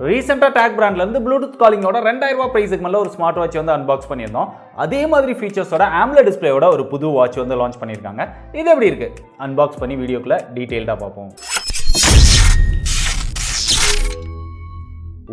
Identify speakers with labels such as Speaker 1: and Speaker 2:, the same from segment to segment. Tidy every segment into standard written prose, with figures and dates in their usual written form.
Speaker 1: ரீசெண்டாக TAGG பிராண்ட்ல இருந்து ப்ளூடூத் காலிங்கோட 2000 ரூபாய் பிரைஸுக்கு மேலே ஒரு ஸ்மார்ட் வாட்ச் வந்து அன்பாக்ஸ் பண்ணியிருந்தோம். அதே மாதிரி ஃபீச்சர்ஸோட AMOLED டிஸ்பிளேயோட ஒரு புது வாட்ச் வந்து லான்ச் பண்ணியிருக்காங்க. இது எப்படி இருக்கு அன்பாக்ஸ் பண்ணி வீடியோக்குள்ள டீட்டெயில்டாக பார்ப்போம்.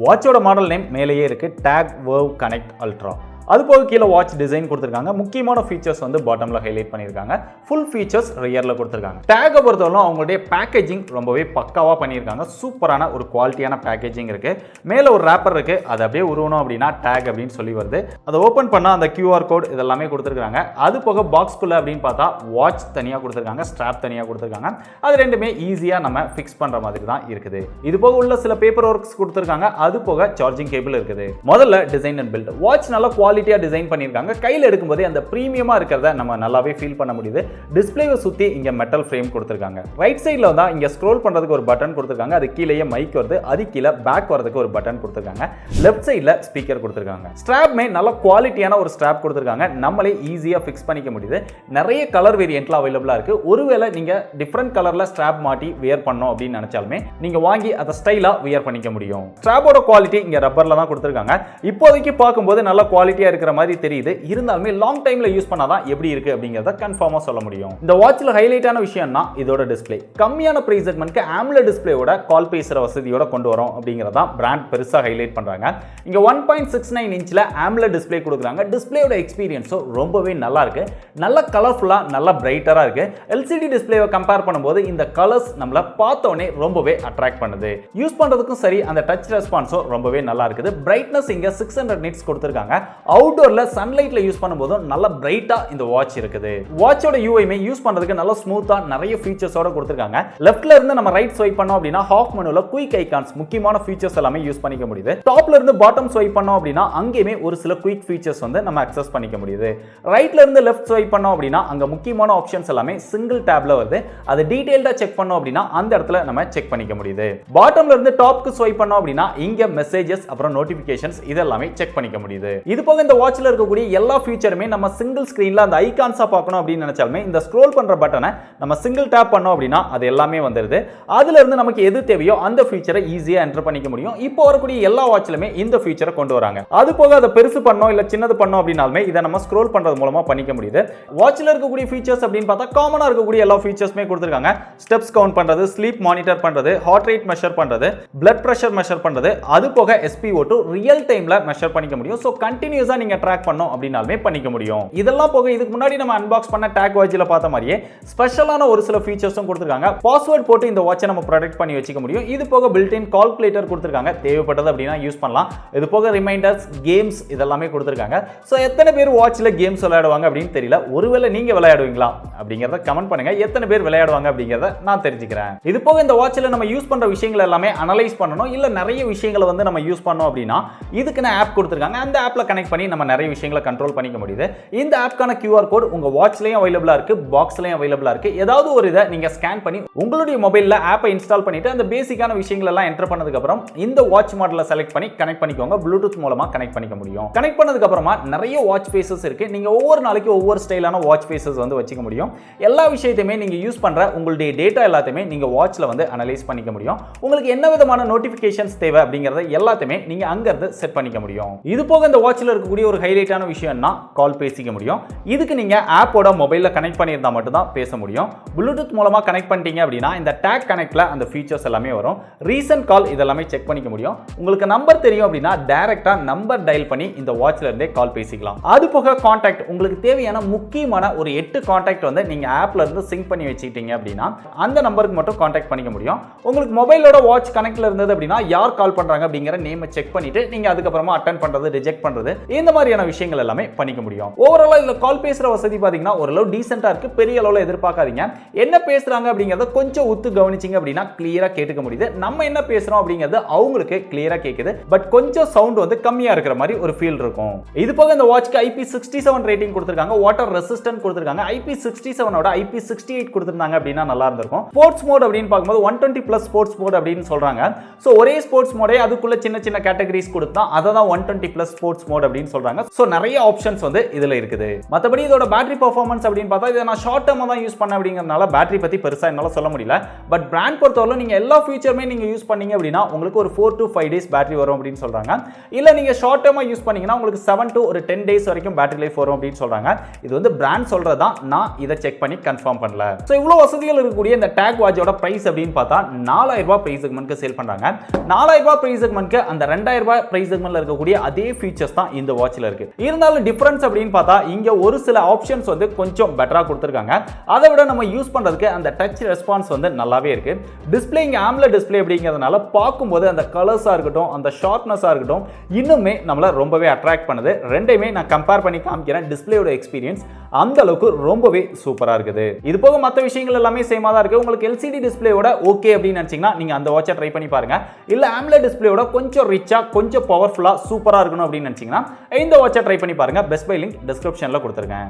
Speaker 1: வாட்சோட மாடல் நேம் மேலேயே இருக்கு, TAGG Verve Connect Ultra. அது போக கீழே வாட்ச் டிசைன் கொடுத்துருக்காங்க. முக்கியமான ஃபீச்சர்ஸ் வந்து பாட்டமில் ஹைலைட் பண்ணியிருக்காங்க. ஃபுல் ஃபீச்சர்ஸ் ரியரில் கொடுத்துருக்காங்க. டேக்கை பொறுத்தவரை அவங்களுடைய பேக்கேஜிங் ரொம்பவே பக்காவாக பண்ணியிருக்காங்க. சூப்பரான ஒரு குவாலிட்டியான பேக்கேஜிங் இருக்குது. மேலே ஒரு ரேப்பர் இருக்குது, அதை அப்படியே உருவணும் அப்படின்னா TAGG அப்படின்னு சொல்லி வருது. அதை ஓப்பன் பண்ணால் அந்த QR கோட் இதெல்லாமே கொடுத்துருக்காங்க. அது போக பாக்ஸ்குள்ளே அப்படின்னு பார்த்தா வாட்ச் தனியாக கொடுத்துருக்காங்க, ஸ்ட்ராப் தனியாக கொடுத்துருக்காங்க. அது ரெண்டுமே ஈஸியாக நம்ம ஃபிக்ஸ் பண்ணுற மாதிரி தான் இருக்குது. இது போக உள்ள சில பேப்பர் ஒர்க்ஸ் கொடுத்துருக்காங்க. அது போக சார்ஜிங் கேபிள் இருக்குது. முதல்ல டிசைன் அண்ட் பில்ட். வாட்ச் நல்லா குவாலிட்டியா டிசைன் பண்ணிருக்காங்க. கையில எடுக்கும்போது அந்த பிரீமியமா இருக்கிறத நம்ம நல்லாவே ஃபீல் பண்ண முடியுது. டிஸ்ப்ளேவை சுத்தி இங்க மெட்டல் ஃப்ரேம் கொடுத்திருக்காங்க. ரைட் சைடுல வந்தா இங்க ஸ்க்ரோல் பண்றதுக்கு ஒரு பட்டன் கொடுத்திருக்காங்க. அது கீழேயே மைக் வருது. அது கீழே பேக் வரதுக்கு ஒரு பட்டன் கொடுத்திருக்காங்க. லெஃப்ட் சைடுல ஸ்பீக்கர் கொடுத்திருக்காங்க. ஸ்ட்ராப்மே நல்ல குவாலிட்டியான ஒரு ஸ்ட்ராப் கொடுத்திருக்காங்க. நம்மளே ஈஸியா ஃபிக்ஸ் பண்ணிக்க முடியுது. நிறைய கலர் வேரியன்ட்ல அவைலபிளா இருக்கு. ஒருவேளை நீங்க டிஃபரண்ட் கலர்ல ஸ்ட்ராப் மாட்டி வியர் பண்ணணும் அப்படின்னு நினைச்சாலுமே நீங்க வாங்கி அதை ஸ்டைலா வியர் பண்ணிக்க முடியும். ஸ்ட்ராப்போட குவாலிட்டி இங்க ரப்பர்ல தான் கொடுத்திருக்காங்க. இப்போதைக்கு பார்க்கும்போது நல்ல குவாலிட்டியா இருக்கிற மாதிரி தெரியுது. இருந்தாலுமே லாங் டைம்ல யூஸ் பண்ணாதான் எப்படி இருக்கு அப்படிங்கறத கன்ஃபார்மா சொல்ல முடியும். இந்த வாட்ச்ல ஹைலைட்டான விஷயம்னா இதோட டிஸ்ப்ளே. கம்மியான பிரைஸ் செக்மென்ட்க்கு AMOLED டிஸ்ப்ளேயோட கால் பேசுற வசதியோட கொண்டு வரோம் அப்படிங்கறத பிராண்ட் பெருசா ஹைலைட் பண்றாங்க. இங்க 1.69 இன்ச்ல AMOLED டிஸ்ப்ளே கொடுக்குறாங்க. டிஸ்ப்ளேயோட எக்ஸ்பீரியன்ஸோ ரொம்பவே நல்லா இருக்கு. நல்ல கலர்ஃபுல்லா, நல்ல பிரைட்டரா இருக்கு. LCD டிஸ்ப்ளேவை கம்பேர் பண்ணும்போது இந்த கலர்ஸ் நம்மள பார்த்தோனே ரொம்பவே அட்ராக்ட் பண்ணுது. யூஸ் பண்றதுக்கும் சரி, அந்த டச் ரெஸ்பான்ஸோ ரொம்பவே நல்லா இருக்குது. பிரைட்னஸ் இங்க 600 நிட்ஸ் கொடுத்திருக்காங்க. அவுட்டோர்ல சன்லைட்ல யூஸ் பண்ணும்போது நல்ல பிரைட்டா இந்த வாட்ச் இருக்குது. வாட்சோட யூஐமே யூஸ் பண்றதுக்கு நல்ல ஸ்மூத்தா நிறைய ஃபீச்சர்ஸோட கொடுத்திருக்காங்க. லெஃப்ட்ல இருந்து நம்ம ரைட் ஸ்வைப் பண்ணோம் அப்படினா ஹாஃப் மெனுல குயிக் ஐகான்ஸ், முக்கியமான ஃபீச்சர்ஸ் எல்லாமே யூஸ் பண்ணிக்க முடியுது. டாப்ல இருந்து பாட்டம் ஸ்வைப் பண்ணோம் அப்படினா அங்கேயுமே ஒரு சில குயிக் ஃபீச்சர்ஸ் வந்து நம்ம அக்சஸ் பண்ணிக்க முடியுது. ரைட்ல இருந்து லெஃப்ட் ஸ்வைப் பண்ணோம் அப்படினா அங்க முக்கியமான ஆப்ஷன்ஸ் எல்லாமே சிங்கிள் டேப்ல வருது. அது டீடைலா செக் பண்ணோம் அப்படினா அந்த இடத்துல நம்ம செக் பண்ணிக்க முடியுது. பாட்டம்ல இருந்து டாப்க்கு ஸ்வைப் பண்ணோம் அப்படினா இங்க மெசேजेस அப்புறம் நோட்டிபிகேஷன்ஸ் இதெல்லாமே செக் பண்ணிக்க முடியுது. இது போக இந்த வாட்ச்ல இருக்கக்கூடிய எல்லா ஃபீச்சருமே நம்ம சிங்கிள் ஸ்கிரீன்ல அந்த ஐகான்ஸா பார்க்கணும் அப்படின்னு நினைச்சாலுமே இந்த ஸ்க்ரோல் பண்ற பட்டனை நம்ம சிங்கிள் டேப் பண்ணோம் அப்படினா அது எல்லாமே வந்துருது. அதுல இருந்து நமக்கு எது தேவையோ அந்த ஃபீச்சரை ஈஸியா என்டர் பண்ணிக்க முடியும். இப்போ வரக்கூடிய எல்லா வாட்ச்லயுமே இந்த ஃபீச்சரை கொண்டு வராங்க. அது போக அதை பெருசு பண்ணோம் இல்ல சின்னது பண்ணோம் அப்படினாலுமே இதை நம்ம ஸ்க்ரோல் பண்றது மூலமா பண்ணிக்க முடியுது. வாட்ச்ல இருக்கக்கூடிய ஃபீச்சர்ஸ் அப்படின்னு பார்த்தா காமனா இருக்கக்கூடிய எல்லா ஃபீச்சர்ஸ்மே கொடுத்திருக்காங்க. ஸ்டெப்ஸ் கவுண்ட் பண்றது, ஸ்லீப் மானிட்டர் பண்றது, ஹார்ட் ரேட் மெஷர் பண்றது, பிளட் பிரஷர் மெஷர் பண்றது, அது போக SpO2 ரியல் டைம்ல மெஷர் பண்ணிக்க முடியும். சோ கண்டினியூஸா நீங்க ட்ராக் பண்ணோம் அப்படினாலுமே பண்ணிக்க முடியும். இதெல்லாம் போக இதுக்கு முன்னாடி நம்ம அன்பாக்ஸ் பண்ண TAGG வாட்ச்ல பார்த்த மாதிரியே ஸ்பெஷலான ஒரு சில ஃபீச்சர்ஸும் கொடுத்திருக்காங்க. பாஸ்வேர்ட் போட்டு இந்த வாட்சை நம்ம ப்ரொடெக்ட் பண்ணி வச்சுக்க முடியும். இது போக பில்ட்-இன் கால்குலேட்டர் கொடுத்திருக்காங்க. தேவைப்பட்டது அப்படினா யூஸ் பண்ணலாம். இது போக ரிமைண்டர்ஸ், கேம்ஸ் இதெல்லாமே கொடுத்திருக்காங்க. சோ எத்தனை பேர் வாட்ச்ல கேம்ஸ் விளையாடுவாங்க அப்படின்னு தெரியல. ஒருவேளை நீங்க விளையாடுவீங்களா அப்படிங்கறத கமெண்ட் பண்ணுங்க. எத்தனை பேர் விளையாடுவாங்க அப்படிங்கறத நான் தெரிஞ்சுக்கிறேன். இது போக இந்த வாட்ச்ல நம்ம யூஸ் பண்ற விஷயங்கள் எல்லாமே அனலைஸ் பண்ணனும். இல்ல நிறைய விஷயங்களை வந்து நம்ம யூஸ் பண்ணோம் அப்படினா இதுக்குன்னு ஆப் கொடுத்திருக்காங்க. அந்த ஆப்ல கனெக்ட் பண்ணி நம்ம நிறைய விஷயங்களை கண்ட்ரோல் பண்ணிக்க முடியுது. இந்த ஆப்கான QR கோட் உங்க வாட்ச்லயும் அவைலபிளா இருக்கு, பாக்ஸ்லயும் அவைலபிளா இருக்கு. ஏதாவது ஒரு இதை நீங்க ஸ்கேன் பண்ணி உங்களுடைய மொபைல்ல ஆப்பை இன்ஸ்டால் பண்ணிட்டு அந்த பேசிக்கான விஷயங்கள் எல்லாம் என்டர் பண்ணதுக்கு அப்புறம் இந்த வாட்ச் மாடலை செலக்ட் பண்ணி கனெக்ட் பண்ணிக்கோங்க. ப்ளூடூத் மூலமா கனெக்ட் பண்ணிக்க முடியும். கனெக்ட் பண்ணதுக்கு அப்புறமா நிறைய வாட்ச் ஃபேஸஸ் இருக்கு. நீங்க ஒவ்வொரு நாளைக்கு ஒவ்வொரு ஸ்டைலான வாட்ச் ஃபேஸஸ் வந்து வச்சுக்க முடியும். எல்லா விஷயத்தையுமே நீங்க யூஸ் பண்ற உங்களுடைய டேட்டா எல்லாத்தையுமே நீங்க வாட்ச்ல வந்து அனலைஸ் பண்ணிக்க முடியும். உங்களுக்கு என்ன விதமான நோட்டிபிகேஷன்ஸ் தேவை அப்படிங்கறத எல்லாத்தையுமே நீங்க அங்க இருந்து செட் பண்ணிக்க முடியும். இது போக இந்த வாட்ச்ல இருக்கக்கூடிய ஒரு ஹைலைட்டான விஷயம்னா கால் பேசிக்க முடியும். இதுக்கு நீங்க ஆப்போட மொபைல்ல கனெக்ட் பண்ணியிருந்தா மட்டும் தான் பேச முடியும். ப்ளூடூத் மூலமா கனெக்ட் பண்ணிட்டீங்க அப்படினா இந்த TAGG கனெக்ட்ல அந்த ஃபீச்சர்ஸ் எல்லாமே வரும். ரீசன்ட் கால் இதெல்லாமே செக் பண்ணிக்க முடியும். உங்களுக்கு நம்பர் தெரியும் அப்படினா டைரக்டா நம்பர் டயல் பண்ணி இந்த வாட்ச்ல இருந்தே கால் பேசிக்கலாம். அது போக கான்டாக்ட், உங்களுக்கு தேவையான முக்கியமான ஒரு 8 கான்டாக்ட் வந்து நீங்க ஆப்ல இருந்து சிங்க் பண்ணி வச்சிட்டீங்க அப்படினா அந்த நம்பருக்கு மட்டும் கான்டாக்ட் பண்ணிக்க முடியும். உங்களுக்கு மொபைலோட வாட்ச் கனெக்ட்ல இருந்தது அப்படினா யார் கால் பண்றாங்க அப்படிங்கற நேமை செக் பண்ணிட்டு நீங்க அதுக்கு அப்புறமா அட்டெண்ட் பண்றது, ரிஜெக்ட் பண்றது, இந்த மாதிரியான விஷயங்கள் எல்லாமே பண்ணிக்க முடியும். ஓவராலா இதுல கால் பேசுற வசதி பாத்தீங்கன்னா ஓரளவு டீசென்ட்டா இருக்கு. பெரிய அளவுல எதிர்பார்க்காதீங்க. என்ன பேசுறாங்க அப்படிங்கறத கொஞ்சம் உத்து கவனிச்சீங்க அப்படினா கிளியரா கேட்டுக்க முடியுது. நம்ம என்ன பேசுறோம் அப்படிங்கிறது அவங்களுக்கு கிளியரா கேக்குது. பட் கொஞ்சம் சவுண்ட் வந்து கம்மியா இருக்கிற மாதிரி ஒரு ஃபீல் இருக்கும். இது போக இந்த வாட்ச்க்கு IP67 ரேட்டிங் கொடுத்திருக்காங்க. வாட்டர் ரெசிஸ்டன்ட் கொடுத்திருக்காங்க. IP67ஓட IP68 கொடுத்திருந்தாங்க அப்படினா நல்லா இருந்திருக்கும். ஸ்போர்ட்ஸ் மோட் அப்படின்னு பார்க்கும்போது 120+ ஸ்போர்ட்ஸ் மோட் அப்படின்னு சொல்றாங்க. சோ ஒரே ஸ்போர்ட்ஸ் மோடே அதுக்குள்ள சின்ன சின்ன கேட்டகரிஸ் கொடுத்தா அதை தான் 120+ ஸ்போர்ட்ஸ் மோட் அப்படின்னு அப்படின்னு சொல்றாங்க. சோ நிறைய ஆப்ஷன்ஸ் வந்து இதுல இருக்குது. மத்தபடி இதோட பேட்டரி பெர்ஃபார்மன்ஸ் அப்படின்னு பார்த்தா இதை நான் ஷார்ட் டர்மா தான் யூஸ் பண்ண அப்படிங்கறதுனால பேட்டரி பத்தி பெருசா என்னால சொல்ல முடியல. பட் பிராண்ட் பொறுத்தவரை நீங்க எல்லா ஃபீச்சருமே நீங்க யூஸ் பண்ணீங்க அப்படின்னா உங்களுக்கு ஒரு 4 to 5 days பேட்டரி வரும் அப்படின்னு சொல்றாங்க. இல்ல நீங்க ஷார்ட் டர்மா யூஸ் பண்ணீங்கன்னா உங்களுக்கு 7 to 10 days வரைக்கும் பேட்டரி லைஃப் வரும் அப்படின்னு சொல்றாங்க. இது வந்து பிராண்ட் சொல்றதா, நான் இதை செக் பண்ணி கன்ஃபார்ம் பண்ணல. சோ இவ்வளவு வசதிகள் இருக்கக்கூடிய இந்த TAGG வாட்சோட பிரைஸ் அப்படின்னு பார்த்தா 4000 ரூபாய் பிரைஸ் செக்மென்ட்க்கு சேல் பண்றாங்க. 4000 ரூபாய் பிரைஸ் செக்மென்ட்க்கு அந்த 2000 ரூபாய் பிரைஸ் செக்மென்ட்ல இருக்கக்கூடிய அதே ஃபீச்சர்ஸ் தான் இந்த வாட்ச்ல இருக்கு. இருந்தாலும் டிஃபரன்ஸ் அப்படின்னு பார்த்தா இங்க ஒரு சில ஆப்ஷன்ஸ் வந்து கொஞ்சம் பெட்டரா கொடுத்திருக்காங்க. அதை விட நம்ம யூஸ் பண்றதுக்கு அந்த டச் ரெஸ்பான்ஸ் வந்து நல்லாவே இருக்கு. டிஸ்ப்ளே இங்க AMOLED டிஸ்ப்ளே அப்படிங்கிறதுனால பார்க்கும்போது அந்த கலர்ஸா இருக்கட்டும், அந்த ஷார்ப்னஸா இருக்கட்டும், இன்னுமே நம்மள ரொம்பவே அட்ராக்ட் பண்ணுது. ரெண்டையுமே நான் கம்பேர் பண்ணி காமிக்கிறேன். டிஸ்ப்ளேயோட எக்ஸ்பீரியன்ஸ் அந்த அளவுக்கு ரொம்பவே சூப்பரா இருக்குது. இது போக மற்ற விஷயங்கள் எல்லாமே சேமா தான் இருக்கு. உங்களுக்கு LCD டிஸ்ப்ளேயோட ஓகே அப்படின்னு நினைச்சீங்கன்னா நீங்க அந்த வாட்சை ட்ரை பண்ணி பாருங்க. இல்ல AMOLED டிஸ்ப்ளேயோட கொஞ்சம் ரிச்சா, கொஞ்சம் பவர்ஃபுல்லா, சூப்பரா இருக்கணும் அப்படின்னு நினைச்சீங்கன்னா இந்த வாட்சை ட்ரை பண்ணி பாருங்க. பெஸ்ட் பை லிங்க் டிஸ்கிரிப்ஷன்ல கொடுத்துருக்கேன்.